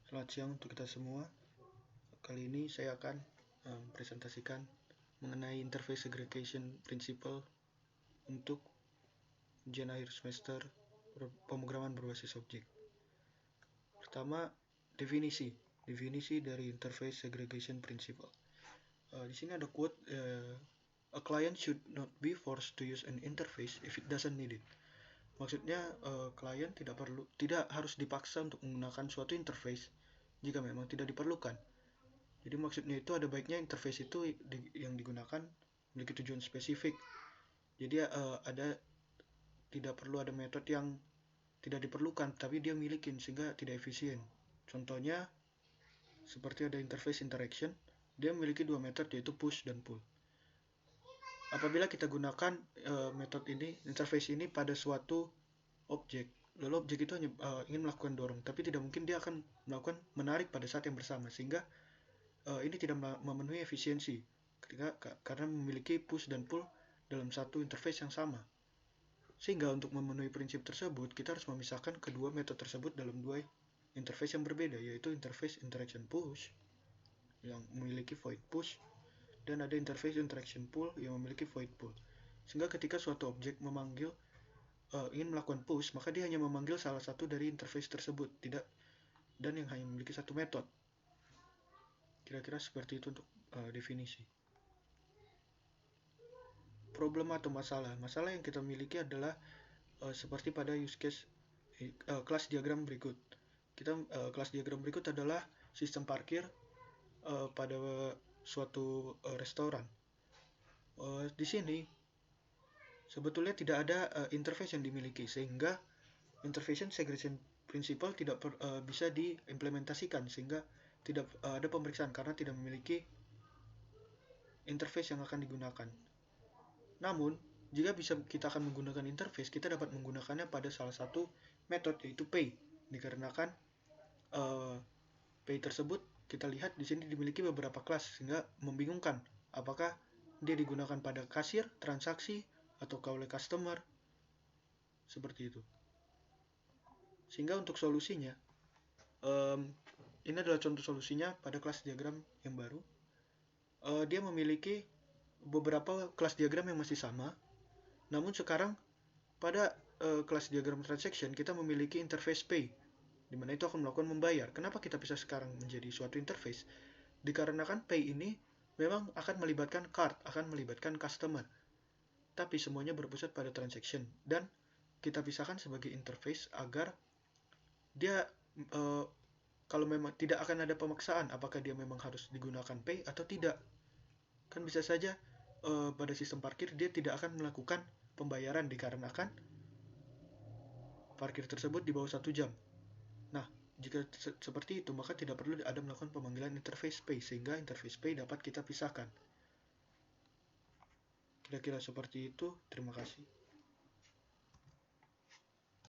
Selamat siang untuk kita semua. Kali ini saya akan presentasikan mengenai interface segregation principle untuk ujian akhir semester pemrograman berbasis objek. Pertama, definisi dari interface segregation principle. Di sini ada quote, a client should not be forced to use an interface if it doesn't need it. Maksudnya klien tidak harus dipaksa untuk menggunakan suatu interface jika memang tidak diperlukan. Jadi maksudnya itu ada baiknya interface itu yang digunakan memiliki tujuan spesifik. Jadi tidak perlu ada metode yang tidak diperlukan tapi dia milikin sehingga tidak efisien. Contohnya seperti ada interface interaction, dia memiliki dua metode yaitu push dan pull. Apabila kita gunakan metode ini, interface ini pada suatu objek, lalu objek itu hanya ingin melakukan dorong, tapi tidak mungkin dia akan melakukan menarik pada saat yang bersama, sehingga ini tidak memenuhi efisiensi karena memiliki push dan pull dalam satu interface yang sama. Sehingga untuk memenuhi prinsip tersebut, kita harus memisahkan kedua metode tersebut dalam dua interface yang berbeda, yaitu interface interaction push yang memiliki void push, dan ada interface interaction pull yang memiliki void pull. Sehingga ketika suatu objek memanggil ingin melakukan push, maka dia hanya memanggil salah satu dari interface tersebut, dan yang hanya memiliki satu metode. Kira-kira seperti itu untuk definisi. Problem atau masalah yang kita miliki adalah seperti pada use case kelas diagram berikut. Kelas diagram berikut adalah sistem parkir pada suatu restoran. Di sini sebetulnya tidak ada interface yang dimiliki, sehingga interface segregation principle tidak bisa diimplementasikan, sehingga tidak ada pemeriksaan karena tidak memiliki interface yang akan digunakan. Namun, jika kita akan menggunakan interface, kita dapat menggunakannya pada salah satu metode yaitu pay. Dikarenakan pay tersebut kita lihat di sini dimiliki beberapa kelas, sehingga membingungkan apakah dia digunakan pada kasir, transaksi, atau oleh customer, seperti itu. Sehingga untuk solusinya, ini adalah contoh solusinya pada kelas diagram yang baru. Dia memiliki beberapa kelas diagram yang masih sama, namun sekarang pada kelas diagram transaction kita memiliki interface pay, di mana itu akan melakukan membayar. Kenapa kita bisa sekarang menjadi suatu interface? Dikarenakan pay ini memang akan melibatkan card, akan melibatkan customer, tapi semuanya berpusat pada transaction, dan kita pisahkan sebagai interface agar dia kalau memang tidak akan ada pemaksaan apakah dia memang harus digunakan pay atau tidak. Kan bisa saja pada sistem parkir dia tidak akan melakukan pembayaran dikarenakan parkir tersebut di bawah 1 jam. Nah, jika seperti itu, maka tidak perlu ada melakukan pemanggilan interface pay, sehingga interface pay dapat kita pisahkan. Kira-kira seperti itu. Terima kasih.